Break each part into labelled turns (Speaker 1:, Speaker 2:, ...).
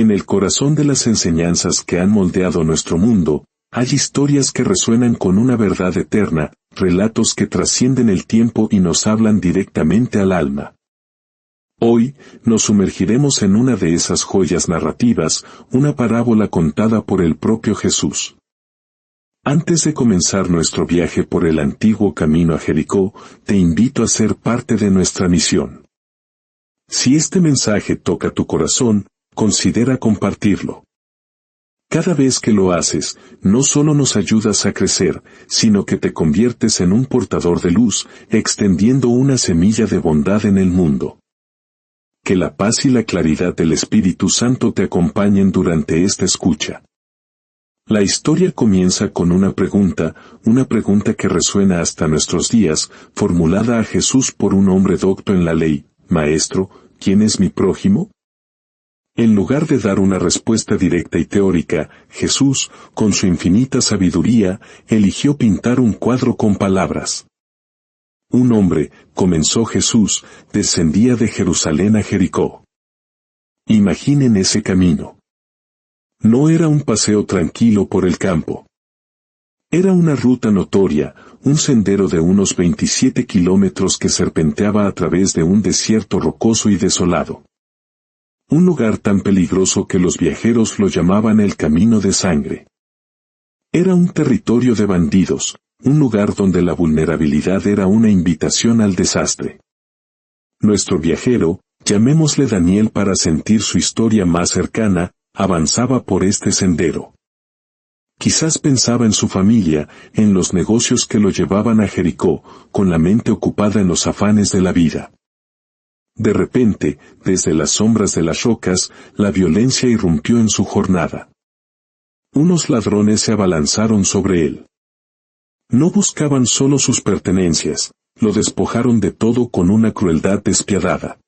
Speaker 1: En el corazón de las enseñanzas que han moldeado nuestro mundo, hay historias que resuenan con una verdad eterna, relatos que trascienden el tiempo y nos hablan directamente al alma. Hoy, nos sumergiremos en una de esas joyas narrativas, una parábola contada por el propio Jesús. Antes de comenzar nuestro viaje por el antiguo camino a Jericó, te invito a ser parte de nuestra misión. Si este mensaje toca tu corazón, considera compartirlo. Cada vez que lo haces, no solo nos ayudas a crecer, sino que te conviertes en un portador de luz, extendiendo una semilla de bondad en el mundo. Que la paz y la claridad del Espíritu Santo te acompañen durante esta escucha. La historia comienza con una pregunta que resuena hasta nuestros días, formulada a Jesús por un hombre docto en la ley: Maestro, ¿quién es mi prójimo? En lugar de dar una respuesta directa y teórica, Jesús, con su infinita sabiduría, eligió pintar un cuadro con palabras. Un hombre, comenzó Jesús, descendía de Jerusalén a Jericó. Imaginen ese camino. No era un paseo tranquilo por el campo. Era una ruta notoria, un sendero de unos 27 kilómetros que serpenteaba a través de un desierto rocoso y desolado. Un lugar tan peligroso que los viajeros lo llamaban el Camino de Sangre. Era un territorio de bandidos, un lugar donde la vulnerabilidad era una invitación al desastre. Nuestro viajero, llamémosle Daniel para sentir su historia más cercana, avanzaba por este sendero. Quizás pensaba en su familia, en los negocios que lo llevaban a Jericó, con la mente ocupada en los afanes de la vida. De repente, desde las sombras de las rocas, la violencia irrumpió en su jornada. Unos ladrones se abalanzaron sobre él. No buscaban solo sus pertenencias, lo despojaron de todo con una crueldad despiadada.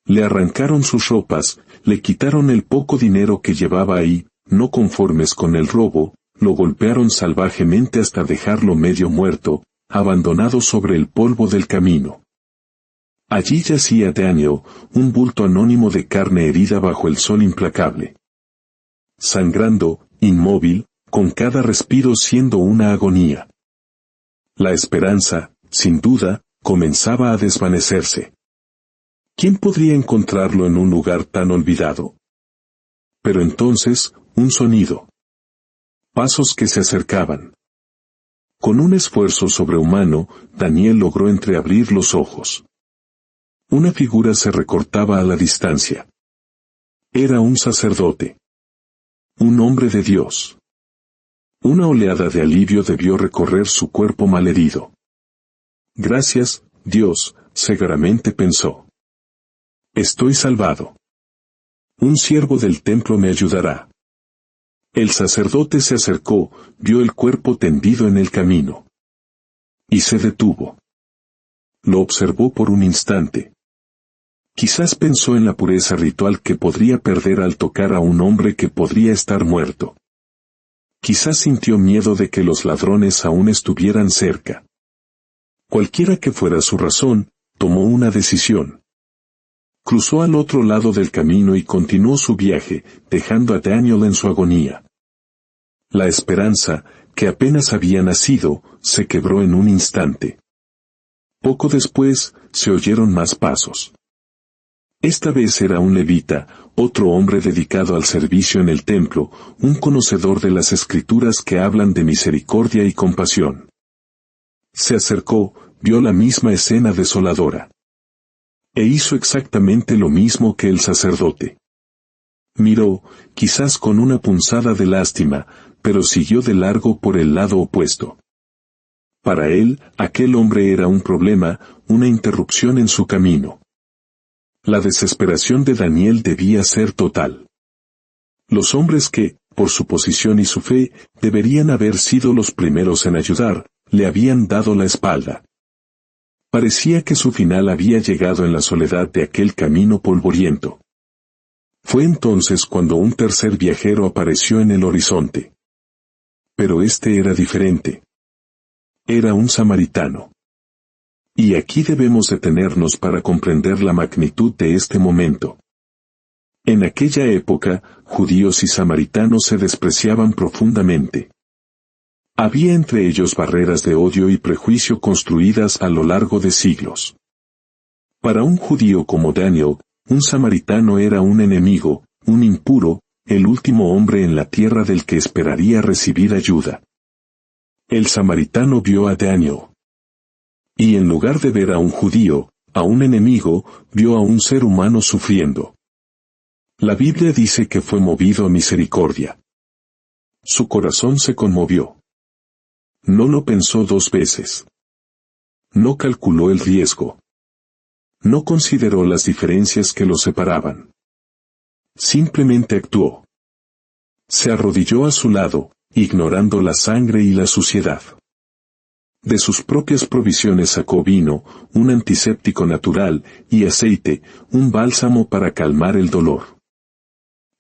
Speaker 1: Le arrancaron sus ropas, le quitaron el poco dinero que llevaba ahí, no conformes con el robo, lo golpearon salvajemente hasta dejarlo medio muerto, abandonado sobre el polvo del camino. Allí yacía Daniel, un bulto anónimo de carne herida bajo el sol implacable. Sangrando, inmóvil, con cada respiro siendo una agonía. La esperanza, sin duda, comenzaba a desvanecerse. ¿Quién podría encontrarlo en un lugar tan olvidado? Pero entonces, un sonido. Pasos que se acercaban. Con un esfuerzo sobrehumano, Daniel logró entreabrir los ojos. Una figura se recortaba a la distancia. Era un sacerdote. Un hombre de Dios. Una oleada de alivio debió recorrer su cuerpo malherido. Gracias, Dios, seguramente pensó. Estoy salvado. Un siervo del templo me ayudará. El sacerdote se acercó, vio el cuerpo tendido en el camino. Y se detuvo. Lo observó por un instante. Quizás pensó en la pureza ritual que podría perder al tocar a un hombre que podría estar muerto. Quizás sintió miedo de que los ladrones aún estuvieran cerca. Cualquiera que fuera su razón, tomó una decisión. Cruzó al otro lado del camino y continuó su viaje, dejando a Daniel en su agonía. La esperanza, que apenas había nacido, se quebró en un instante. Poco después, se oyeron más pasos. Esta vez era un levita, otro hombre dedicado al servicio en el templo, un conocedor de las escrituras que hablan de misericordia y compasión. Se acercó, vio la misma escena desoladora. E hizo exactamente lo mismo que el sacerdote. Miró, quizás con una punzada de lástima, pero siguió de largo por el lado opuesto. Para él, aquel hombre era un problema, una interrupción en su camino. La desesperación de Daniel debía ser total. Los hombres que, por su posición y su fe, deberían haber sido los primeros en ayudar, le habían dado la espalda. Parecía que su final había llegado en la soledad de aquel camino polvoriento. Fue entonces cuando un tercer viajero apareció en el horizonte. Pero este era diferente. Era un samaritano. Y aquí debemos detenernos para comprender la magnitud de este momento. En aquella época, judíos y samaritanos se despreciaban profundamente. Había entre ellos barreras de odio y prejuicio construidas a lo largo de siglos. Para un judío como Daniel, un samaritano era un enemigo, un impuro, el último hombre en la tierra del que esperaría recibir ayuda. El samaritano vio a Daniel. Y en lugar de ver a un judío, a un enemigo, vio a un ser humano sufriendo. La Biblia dice que fue movido a misericordia. Su corazón se conmovió. No lo pensó dos veces. No calculó el riesgo. No consideró las diferencias que lo separaban. Simplemente actuó. Se arrodilló a su lado, ignorando la sangre y la suciedad. De sus propias provisiones sacó vino, un antiséptico natural, y aceite, un bálsamo para calmar el dolor.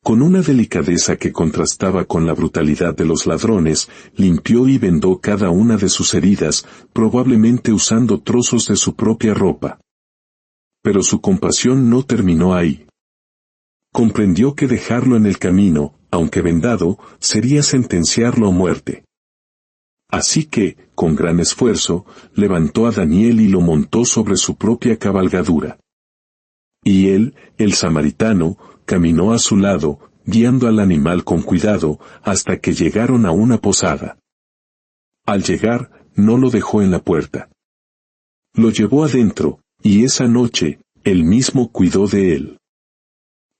Speaker 1: Con una delicadeza que contrastaba con la brutalidad de los ladrones, limpió y vendó cada una de sus heridas, probablemente usando trozos de su propia ropa. Pero su compasión no terminó ahí. Comprendió que dejarlo en el camino, aunque vendado, sería sentenciarlo a muerte. Así que, con gran esfuerzo, levantó a Daniel y lo montó sobre su propia cabalgadura. Y él, el samaritano, caminó a su lado, guiando al animal con cuidado, hasta que llegaron a una posada. Al llegar, no lo dejó en la puerta. Lo llevó adentro, y esa noche, él mismo cuidó de él.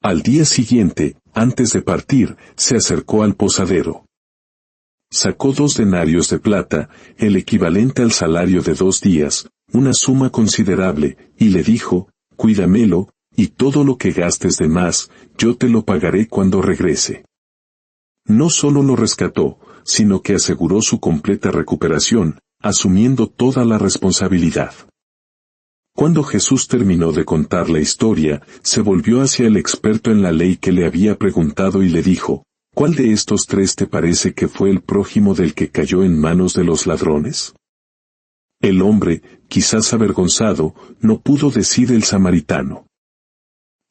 Speaker 1: Al día siguiente, antes de partir, se acercó al posadero. Sacó 2 denarios de plata, el equivalente al salario de 2 días, una suma considerable, y le dijo, cuídamelo, y todo lo que gastes de más, yo te lo pagaré cuando regrese. No solo lo rescató, sino que aseguró su completa recuperación, asumiendo toda la responsabilidad. Cuando Jesús terminó de contar la historia, se volvió hacia el experto en la ley que le había preguntado y le dijo, ¿cuál de estos 3 te parece que fue el prójimo del que cayó en manos de los ladrones? El hombre, quizás avergonzado, no pudo decir el samaritano.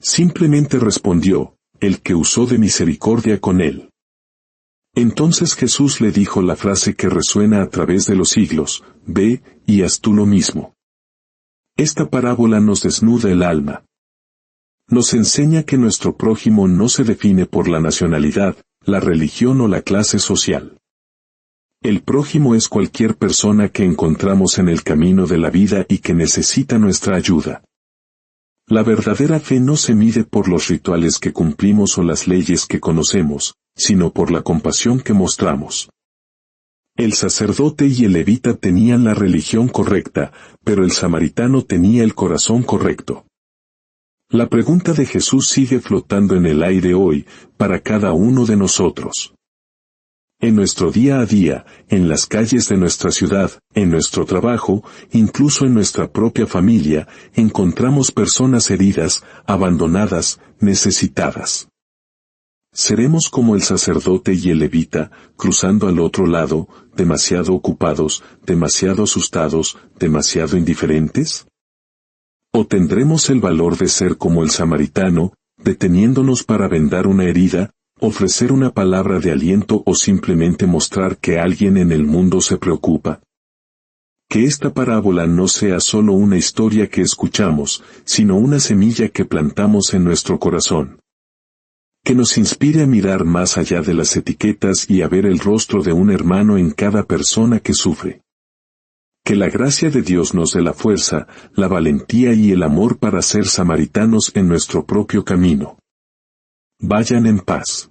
Speaker 1: Simplemente respondió, el que usó de misericordia con él. Entonces Jesús le dijo la frase que resuena a través de los siglos, ve, y haz tú lo mismo. Esta parábola nos desnuda el alma. Nos enseña que nuestro prójimo no se define por la nacionalidad, la religión o la clase social. El prójimo es cualquier persona que encontramos en el camino de la vida y que necesita nuestra ayuda. La verdadera fe no se mide por los rituales que cumplimos o las leyes que conocemos, sino por la compasión que mostramos. El sacerdote y el levita tenían la religión correcta, pero el samaritano tenía el corazón correcto. La pregunta de Jesús sigue flotando en el aire hoy, para cada uno de nosotros. En nuestro día a día, en las calles de nuestra ciudad, en nuestro trabajo, incluso en nuestra propia familia, encontramos personas heridas, abandonadas, necesitadas. ¿Seremos como el sacerdote y el levita, cruzando al otro lado, demasiado ocupados, demasiado asustados, demasiado indiferentes? ¿O tendremos el valor de ser como el samaritano, deteniéndonos para vendar una herida, ofrecer una palabra de aliento o simplemente mostrar que alguien en el mundo se preocupa? Que esta parábola no sea solo una historia que escuchamos, sino una semilla que plantamos en nuestro corazón. Que nos inspire a mirar más allá de las etiquetas y a ver el rostro de un hermano en cada persona que sufre. Que la gracia de Dios nos dé la fuerza, la valentía y el amor para ser samaritanos en nuestro propio camino. Vayan en paz.